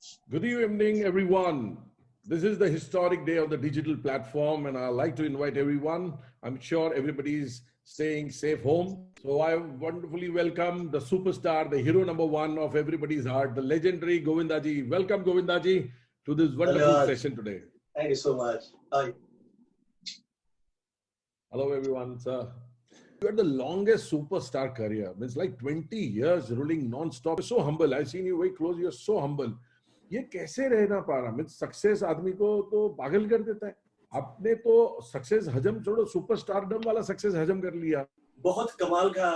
Good evening, everyone. This is the historic day of the digital platform, and I'd like to invite everyone. I'm sure everybody's staying safe home. So I wonderfully welcome the superstar, the hero number one of everybody's heart, the legendary Govindaji. Welcome, Govindaji, to this wonderful session today. Thank you so much. Hi. Hello, everyone, sir. You had the longest superstar career. It's like 20 years ruling non-stop. You're so humble. I've seen you very close. You're so humble. ये कैसे रहना पा रहा? Means success आदमी को तो पागल कर देता है. आपने तो सक्सेस हजम छोड़ो, सुपरस्टारडम वाला सक्सेस हजम कर लिया. बहुत कमाल का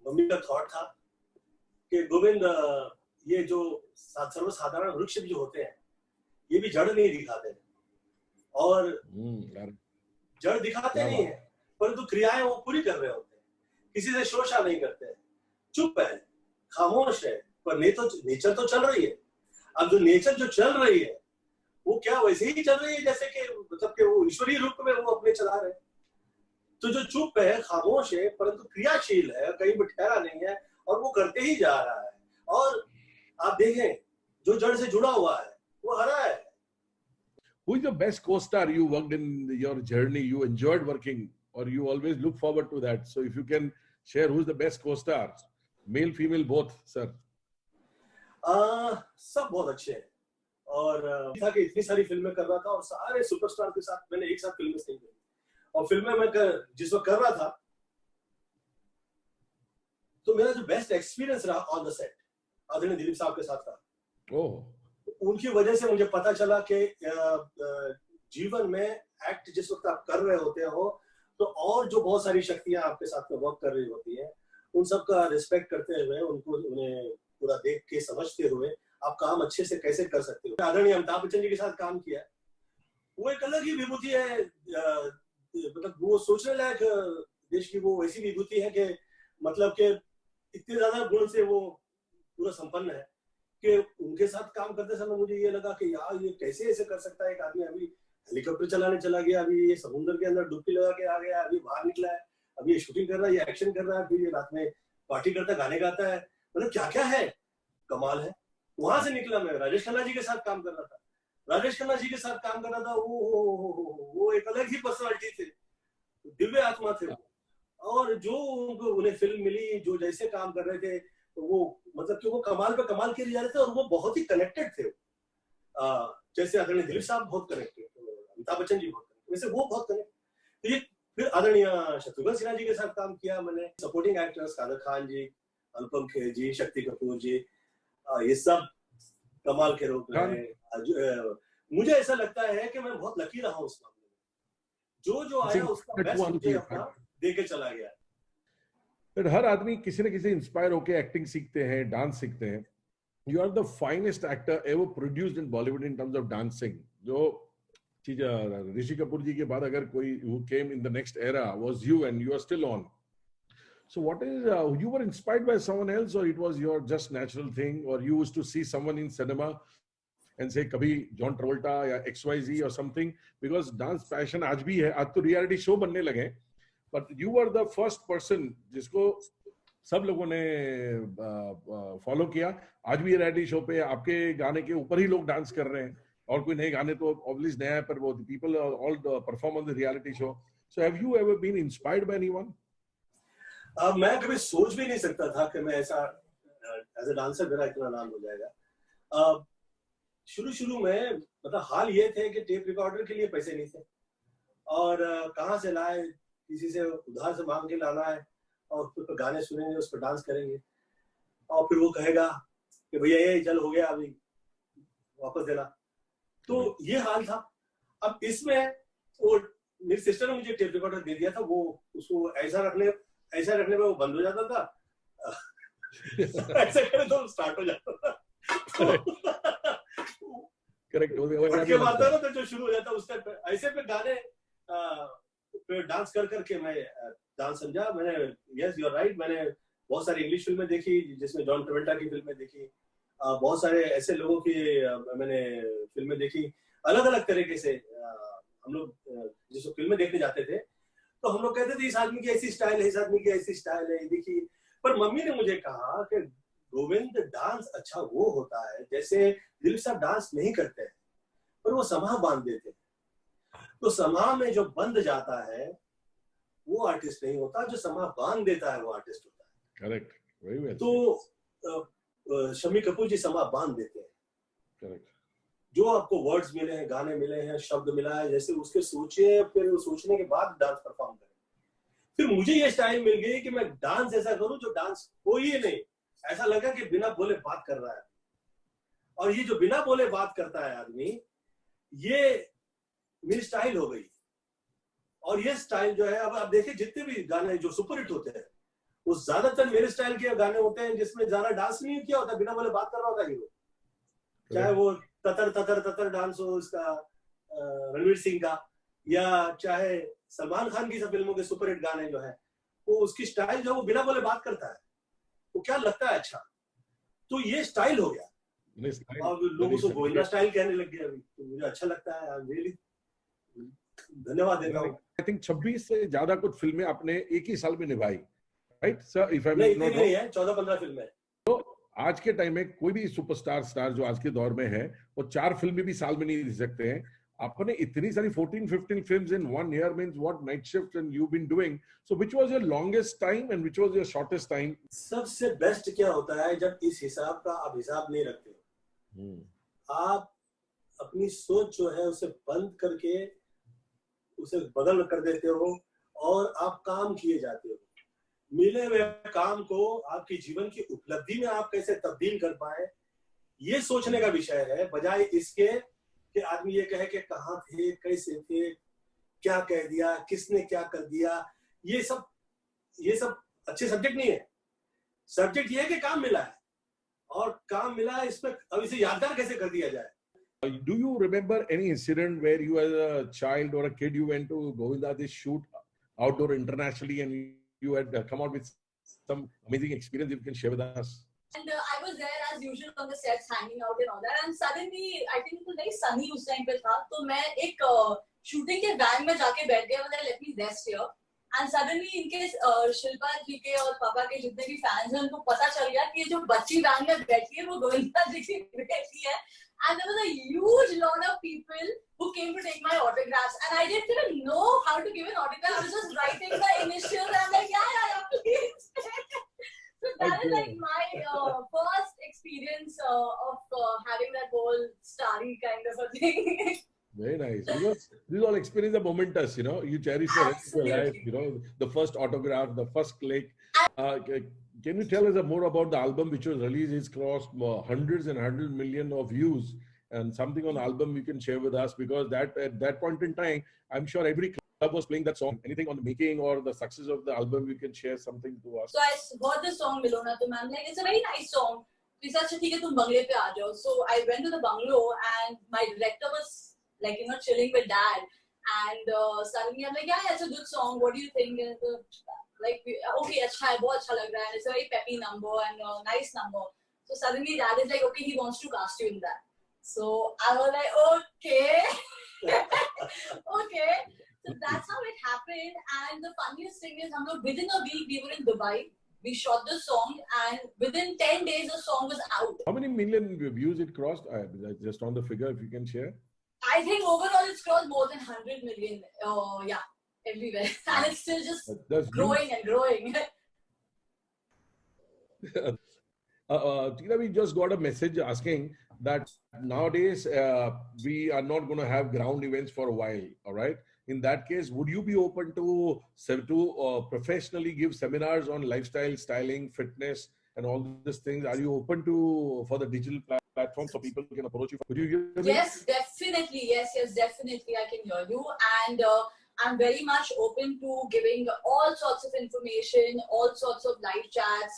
मम्मी का थॉट था कि गोविंद, ये जो सर्वसाधारण वृक्ष जो होते हैं, ये भी जड़ नहीं दिखाते और जड़ दिखाते नहीं है, परंतु क्रियाएं वो पूरी कर रहे होते हैं. किसी से शोषा नहीं करते, चुप है, खामोश है, पर नेचर तो चल रही है. अब जो नेचर जो चल रही है वो क्या वैसे ही चल रही है जैसे कि मतलब कि वो ईश्वरीय रूप में वो अपने चला रहे. तो जो चुप है, खामोश है, परंतु क्रियाशील है, कहीं भी ठहरा नहीं है और वो करते ही जा रहा है. और आप देखें जो जड़ से जुड़ा हुआ है वो हरा है. Who is the best co-star you worked in your journey? You enjoyed working, or you always look forward to that? So if you can share, who's the best co-star, male, female, both, sir? सब बहुत अच्छे हैं और था कि इतनी सारी फिल्में कर रहा था और सारे सुपरस्टार के साथ मैंने एक साथ फिल्में नहीं की. और फिल्में मैं जिस वक्त कर रहा था तो मेरा जो बेस्ट एक्सपीरियंस रहा ऑन द सेट आदरणीय दिलीप साहब के साथ था. उनकी वजह से मुझे पता चला कि जीवन में एक्ट जिस वक्त आप कर रहे होते हो तो और जो बहुत सारी शक्तियां आपके साथ में वर्क कर रही होती हैं, उन सब का रिस्पेक्ट करते हुए, उन्हें पूरा देख के समझते हुए आप काम अच्छे से कैसे कर सकते हो. आदरणीय अमिताभ बच्चन जी के साथ काम किया, वो एक अलग ही विभूति है. मतलब वो सोचने लायक देश की वो ऐसी विभूति है कि मतलब कि इतने ज्यादा गुण से वो पूरा संपन्न है कि उनके साथ काम करते समय मुझे ये लगा कि यार ये कैसे ऐसे कर सकता है एक आदमी. अभी हेलीकॉप्टर चलाने चला गया, अभी ये समुद्र के अंदर डुबकी लगा के आ गया, अभी बाहर निकला है, अभी ये शूटिंग कर रहा है, ये एक्शन कर रहा है, फिर ये रात में पार्टी करता, गाने गाता है. मतलब क्या क्या है, कमाल है. वहां से निकला मैं राजेश खन्ना जी के साथ काम कर रहा था. राजेश खन्ना जी के साथ काम कर रहा था, वो एक अलग ही पर्सनालिटी थे, दिव्य आत्मा थे. और जो उन्हें फिल्म मिली, जो जैसे काम कर रहे थे, तो वो मतलब कि वो कमाल पे कमाल किए जा रहे थे और वो बहुत ही कनेक्टेड थे. जैसे आदरणीय दिलीप साहब बहुत कनेक्टेड, अमिताभ बच्चन जी बहुत कनेक्टेड, वैसे वो बहुत कनेक्टेड. ये फिर आदरणीय शत्रुघ्न सिन्हा जी के साथ काम किया मैंने. सपोर्टिंग एक्टर्स कादर खान जी, अनुपम खेर जी, शक्ति कपूर जी, ये सब कमाल के रोल में. मुझे ऐसा लगता है कि मैं बहुत लकी रहा हूँ उस मामले में. जो आया उसका बेस्ट मुझे अपना दे के चला गया. हर आदमी किसी न किसी इंस्पायर होके एक्टिंग सीखते हैं, डांस सीखते हैं. You are the finest actor ever produced in Bollywood in terms of dancing. जो चीज ऋषि कपूर जी के बाद अगर कोई who came in the next era was you, and you are still on. So what is, you were inspired by someone else, or it was your just natural thing, or you used to see someone in cinema and say kabhi John Travolta या XYZ or something, because dance passion आज भी है. आज तो reality show बनने लगे, but you were the first person जिसको सब लोगों ने फॉलो किया. आज भी रियलिटी शो पे आपके गाने के ऊपर ही लोग डांस कर रहे हैं, और कोई नए गाने तो ऑब्वियसली नया है, पर वो people all perform on the reality show. So have you ever been inspired by anyone? मैं कभी सोच भी नहीं सकता था कि मैं ऐसा एज ए डांसर मेरा इतना नाम हो जाएगा. शुरू में मतलब हाल ये थे कि टेप रिकॉर्डर के लिए पैसे नहीं थे और कहाँ से लाए, किसी से उधार से मांग के लाना है और उस पर गाने सुनेंगे, उस पर डांस करेंगे और फिर वो कहेगा कि भैया ये चल हो गया, अभी वापस देना. तो ये हाल था. अब इसमें वो मेरी सिस्टर ने मुझे टेप रिकॉर्डर दे दिया था, वो उसको ऐसा रखने में वो बंद हो जाता था, ऐसा करे तो स्टार्ट हो जाता था. करेक्ट के बाद ना तो जो शुरू हो जाता उस टाइम ऐसे पे गाने पे डांस करके मैं डांस समझा. मैंने यस यू आर राइट, मैंने बहुत सारी इंग्लिश फिल्में देखी जिसमें जॉन ट्रेवल्टा की फिल्में देखी, बहुत सारे ऐसे लोगों की मैंने फिल्में देखी अलग अलग तरीके से. हम लोग जिसको फिल्में देखने जाते थे तो हम लोग कहते थे इस आदमी की ऐसी स्टाइल है, इस आदमी की ऐसी स्टाइल है, देखिए. पर मम्मी ने मुझे कहा कि गोविंद डांस अच्छा वो होता है जैसे दिलीप साहब डांस नहीं करते हैं पर वो समाह बांध देते हैं। तो समाह में जो बंध जाता है वो आर्टिस्ट नहीं होता, जो समाह बांध देता है वो आर्टिस्ट होता है। Correct, very well. तो शम्मी कपूर जी समाह बांध देते हैं। करेक्ट। जो आपको वर्ड्स मिले हैं, गाने मिले हैं, शब्द मिला है, जैसे उसके सोचिए, फिर वो सोचने के बाद डांस परफॉर्म करें। फिर मुझे ये स्टाइल मिल गई कि मैं डांस ऐसा करूं जो डांस कोई नहीं, ऐसा लगा कि बिना बोले बात कर रहा है। और ये जो बिना बोले बात करता है आदमी, ये मेरी स्टाइल हो गई। और ये स्टाइल जो है, अब आप देखिए जितने भी गाने जो सुपरहिट होते हैं वो ज्यादातर मेरे स्टाइल के गाने होते हैं जिसमें ज्यादा डांस नहीं किया होता, बिना बोले बात कर रहा होता हीरो। चाहे वो ततर ततर ततर डांस हो इसका रणवीर सिंह का, या चाहे सलमान खान की सब फिल्मों के सुपरहिट गाने जो है, वो उसकी स्टाइल जो है वो बिना बोले बात करता है, वो क्या लगता है अच्छा। तो ये स्टाइल हो गया। और लोगों को गोविंदा स्टाइल कहने लग गया अभी, तो मुझे अच्छा लगता है। रियली धन्यवाद देता हूँ। आई थिंक 26 से ज्यादा कुछ फिल्में आपने एक ही साल में निभाई, right sir? If I am not wrong, 14-15 फिल्में। तो आज के टाइम में कोई भी सुपरस्टार जो आज के दौर में है, वो 4 फिल्में भी साल में नहीं दे सकते हैं। आपने इतनी सारी 14-15 films in 1 year means what night shift and you've been doing. So which was your longest time and which was your shortest time? सबसे बेस्ट क्या होता है जब इस हिसाब का आप हिसाब नहीं रखते हो। आप अपनी सोच जो है उसे बंद करके उसे बदल कर देते हो और आप काम किए जाते हो। मिले हुए काम को आपके जीवन की उपलब्धि में आप कैसे तब्दील कर पाए, ये सोचने का विषय है, बजाय इसके कि आदमी ये कहे कि कहाँ थे, कैसे थे, क्या कह दिया, किसने क्या कर दिया। ये सब अच्छे सब्जेक्ट नहीं है। सब्जेक्ट ये है कि काम मिला है और काम मिला है, इसमें अब इसे यादगार कैसे कर दिया जाए। Do you remember any incident where you as a child or a kid you went to Govinda's shoot outdoor internationally and you had come out with some amazing experience you can share with us? And I was there as usual on the sets, hanging out and all that. And suddenly, I think it was very sunny उस time पे था, तो मैं एक shooting के van में जाके बैठ गया, मतलब let me rest here. And suddenly इनके शिल्पा जी के और पापा के जितने भी fans हैं, उनको पता चल गया कि जो बच्ची van में बैठी है वो गोविंदा जी की बेटी है. And there was a huge lot of people who came to take my autographs, and I didn't even know how to give an autograph. I was just writing the initials, and I'm like, yeah, please. So that is like my first experience of having that whole starry kind of a thing. Very nice. Because these all experiences are momentous, you know. You cherish the rest of your life, you know. The first autograph, the first click. Can you tell us more about the album which was released? It's crossed hundreds and hundreds million of views, and something on the album you can share with us, because that at that point in time, I'm sure every club was playing that song. Anything on the making or the success of the album, you can share something to us. So I heard the song Milona, to ma'am, like it's a very nice song. We said, "ठीक है, तुम बंगले पे आ जाओ." So I went to the bungalow, and my director was like, chilling with dad, and suddenly I'm like, "Yeah, it's a good song. What do you think?" And like, okay, अच्छा है, बहुत अच्छा लग रहा है. It's a very peppy number and a nice number. So suddenly dad is like, okay, he wants to cast you in that. So I was like, okay, okay. So that's how it happened. And the funniest thing is, within a week we were in Dubai. We shot the song, and within 10 days the song was out. How many million views it crossed? Just on the figure, if you can share. I think overall it's crossed more than 100 million. Yeah. Everywhere, and it's still just growing and growing. Tina, we just got a message asking that nowadays we are not going to have ground events for a while. All right. In that case, would you be open to professionally give seminars on lifestyle, styling, fitness, and all these things? Are you open to for the digital platform so people can approach you? Could you hear me? Yes, definitely. Yes, definitely. I can hear you, and I'm very much open to giving all sorts of information, all sorts of live chats,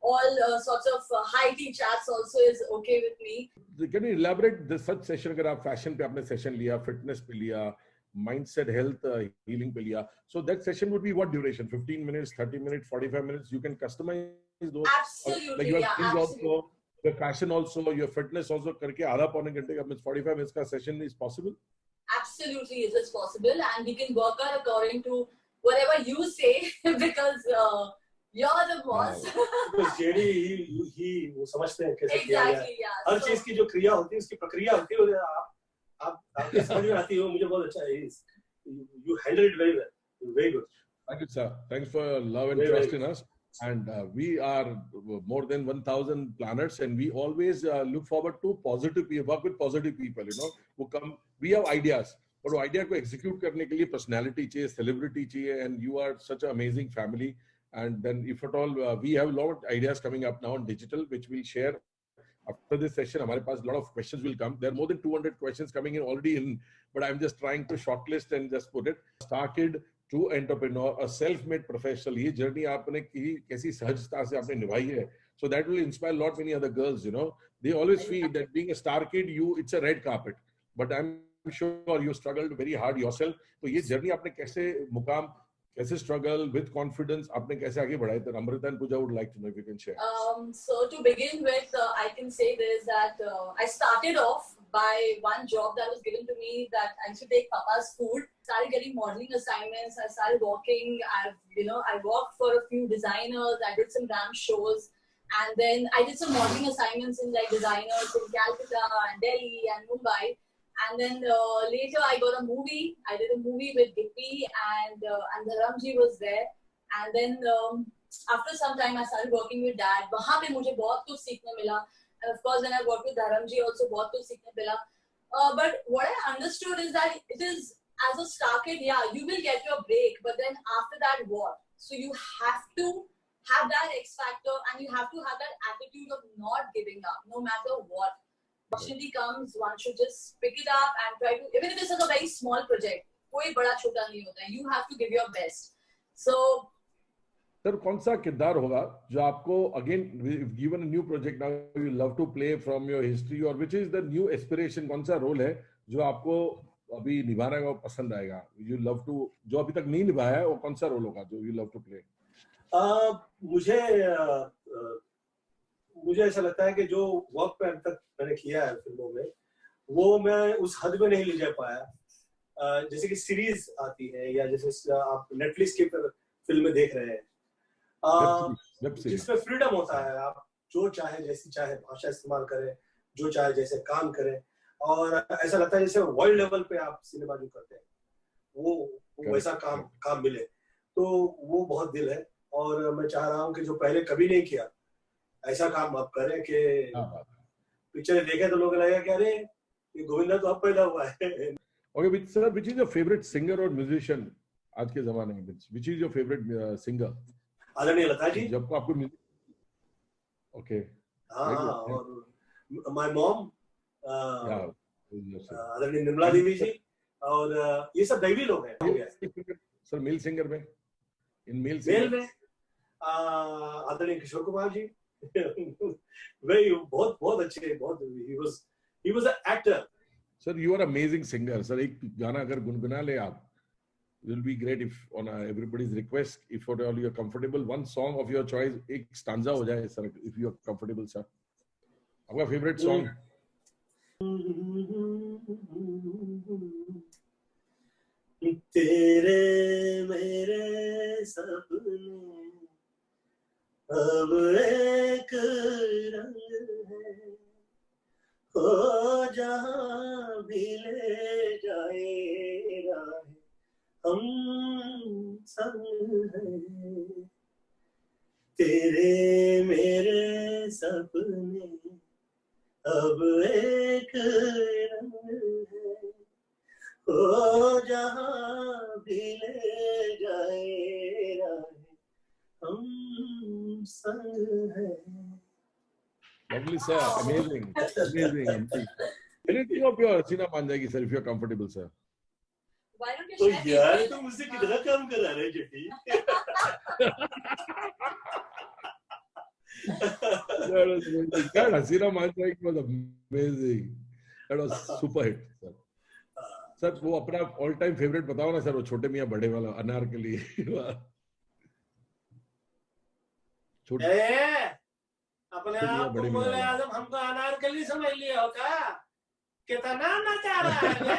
all sorts of high tea chats also is okay with me. Can you elaborate this such session? अगर आप fashion पे आपने session लिया, fitness पे लिया, mindset, health, healing पे लिया, so that session would be what duration? 15 minutes, 30 minutes, 45 minutes? You can customize those. Absolutely, like your yeah, absolutely. Also, your fashion also, your fitness also करके आधा पौने घंटे का 45 minutes का session is possible? Absolutely, it is possible, and we can work out according to whatever you say because You're the boss. Because JD he वो समझते हैं कैसे किया जाए. हर चीज की जो क्रिया होती है उसकी प्रक्रिया होती है, आपके समझ में आती है, वो मुझे बहुत अच्छा है. You handle it very well. Very good. Thank you, sir. Thanks for your love and trust in us. And we are more than 1,000 planners, and we always look forward to positive people, work with positive people, you know, who come. We have ideas, but वो idea को execute करने के लिए personality चाहिए, celebrity चाहिए, and you are such an amazing family. And then if at all, we have a lot of ideas coming up now on digital, which we'll share after this session. हमारे पास a lot of questions will come. There are more than 200 questions coming in already in, but I'm just trying to shortlist and just put it. Started to entrepreneur, a self-made professional. ये journey आपने कैसी सहजता से आपने निभाई है. So that will inspire a lot many other girls, you know. They always feel that being a star kid, it's a red carpet. But I'm sure you struggled very hard yourself. तो ये journey आपने कैसे मुकाम, कैसे struggle with confidence, आपने कैसे आगे बढ़ाई? तो Amrita and Pooja would like to know if you can share. So to begin with, I can say this that I started off by one job that was given to me that I used to take Papa's food. Started getting modeling assignments. I started walking. I worked for a few designers. I did some ramp shows, and then I did some modeling assignments in like designers in Calcutta and Delhi and Mumbai. And then later I got a movie. I did a movie with Gippy and Dharamji was there. And then after some time I started working with Dad. वहाँ पे मुझे बहुत कुछ सीखने मिला. And of course when I worked with Dharamji also बहुत कुछ सीखने मिला. But what I understood is that it is as a star kid, yeah, you will get your break. But then after that, what? So you have to have that X factor and you have to have that attitude of not giving up, no matter what. Opportunity comes, one should just pick it up and try to, even if it's a very small project, कोई बड़ा छोटा नहीं होता है. You have to give your best. So, sir कौन सा किरदार होगा जो आपको again given a new project now you love to play from your history or which is the new aspiration, कौन सा रोल है जो आपको अभी निभाना है वो पसंद आएगा? You love to जो अभी तक नहीं निभाया है वो कौन सा रोल होगा जो you love to play? मुझे ऐसा लगता है कि जो वर्क पे अब तक मैंने किया है फिल्मों में वो मैं उस हद में नहीं ले जा पाया. जैसे कि सीरीज आती है या जैसे आप नेटफ्लिक्स की फिल्में देख रहे हैं जिसमें फ्रीडम होता है, आप जो चाहे जैसी चाहे भाषा इस्तेमाल करें, जो चाहे जैसे काम करें, और ऐसा लगता है जैसे वर्ल्ड लेवल पे आप सिनेमा जो करते हैं वो वैसा काम मिले, तो वो बहुत दिल है. और मैं चाह रहा हूँ कि जो पहले कभी नहीं किया ऐसा काम आप करें कि पिक्चर देखे तो लोग लगेगा कि अरे ये गोविंदा तो अब पैदा हुआ है. Okay, sir, which is your favorite singer or musician आज के ज़माने में? Which is your favorite singer? आदरणीय लता जी. जब आपको म्यूजिक. Okay. हाँ, और my mom. आदरणीय निर्मला देवी जी, और ये सब दैवी लोग हैं. सर मेल सिंगर में आदरणीय किशोर कुमार जी. very बहुत अच्छे, बहुत he was an actor. Sir, you are amazing singer. Sir, एक गाना अगर गुनगुना ले आप, it will be great if on everybody's request, if at all you are comfortable, one song of your choice, एक stanza हो जाए sir, if you are comfortable sir. आपका favorite song? तेरे मेरे सपने अब एक रंग है, हो जहाँ भी ले जाए राह हम संग हैं. तेरे मेरे सपने अब एक रंग है, हो जहाँ भी ले जाए राह हम संग हैं. Lovely sir, amazing, amazing. Anything of your Hasina Manjagi sir, if you are comfortable sir. Why don't you तो share? यार तुम मुझसे कितना काम करा रहे जेठी. That Hasina Manjagi was amazing. That was super hit sir. Sir वो अपना ऑल टाइम फेवरेट बताओ ना सर, वो छोटे मियां बड़े वाला अनारकली. अपने आप को बोले आजम हमको अनारकली समझ लिया हो क्या? कितना नचा रहा है.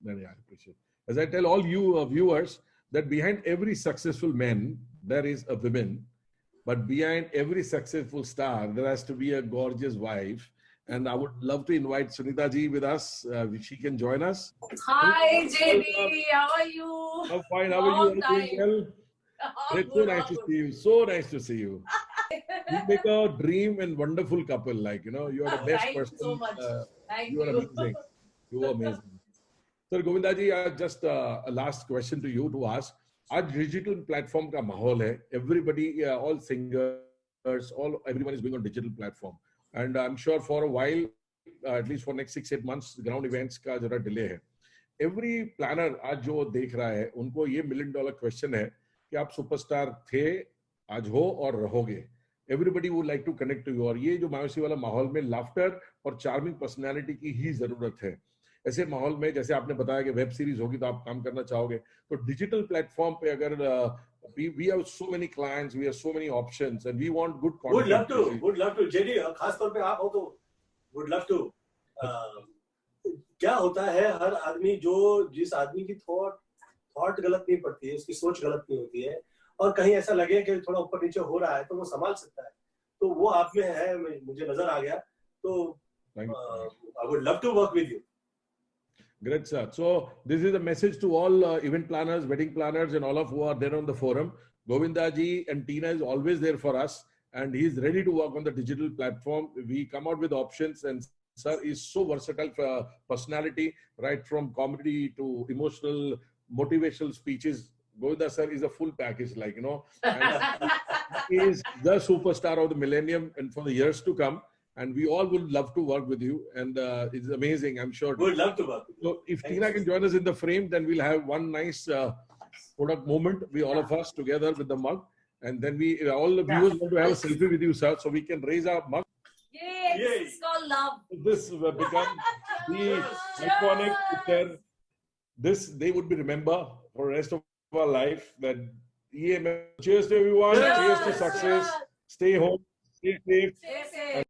I appreciate. As I tell all you viewers that behind every successful man, there is a woman. But behind every successful star, there has to be a gorgeous wife. And I would love to invite Sunita ji with us. She can join us. Hi, JD. How are you? I'm fine. How are you? Doing well? It's so nice to see you. So nice to see you. You make a dream and wonderful couple. Like, you know, you are the best person. Thank you so much. Thank you. You are amazing. You are amazing. Sir Govinda ji, just a last question to you to ask. आज digital platform का माहौल है. Everybody, all singers, everyone is going on digital platform. And I'm sure for a while, at least for next 6-8 months, ground events का जरा delay है. Every planner आज जो देख रहा है, उनको ये $1 million question है कि आप superstar थे, आज हो और रहोगे. Everybody would like to connect to you. और ये जो मायूसी वाला माहौल में laughter और charming personality की ही जरूरत है. ऐसे माहौल में जैसे आपने बताया कि वेब सीरीज होगी तो आप काम करना चाहोगे, तो डिजिटल प्लेटफॉर्म पे अगर we have so many clients, we have so many options and we want good content. Would love to JD, खास तौर पे आप हो तो would love to. क्या होता है, हर आदमी जिस आदमी की थॉट गलत नहीं पड़ती है, उसकी सोच गलत नहीं होती है और कहीं ऐसा लगे कि थोड़ा ऊपर नीचे हो रहा है तो वो संभाल सकता है, तो वो आप में है, मुझे नजर आ गया, तो I would love to work with you. Great, sir. So this is a message to all event planners, wedding planners, and all of who are there on the forum. Govinda ji and Tina is always there for us, and he is ready to work on the digital platform. We come out with options, and sir is so versatile for personality, right from comedy to emotional, motivational speeches. Govinda sir is a full package, like, you know, and he is the superstar of the millennium and for the years to come. And we all would love to work with you, and it's amazing, I'm sure. We would love to work. So if Tina can join us in the frame, then we'll have one nice product moment, all of us together with the mug, and then all the viewers want to have a selfie with you, sir, so we can raise our mug. Yay! It's called love. This will become the iconic picture. This they would be remember for the rest of our life. That cheers to everyone. Cheers to success. Stay home. Stay safe.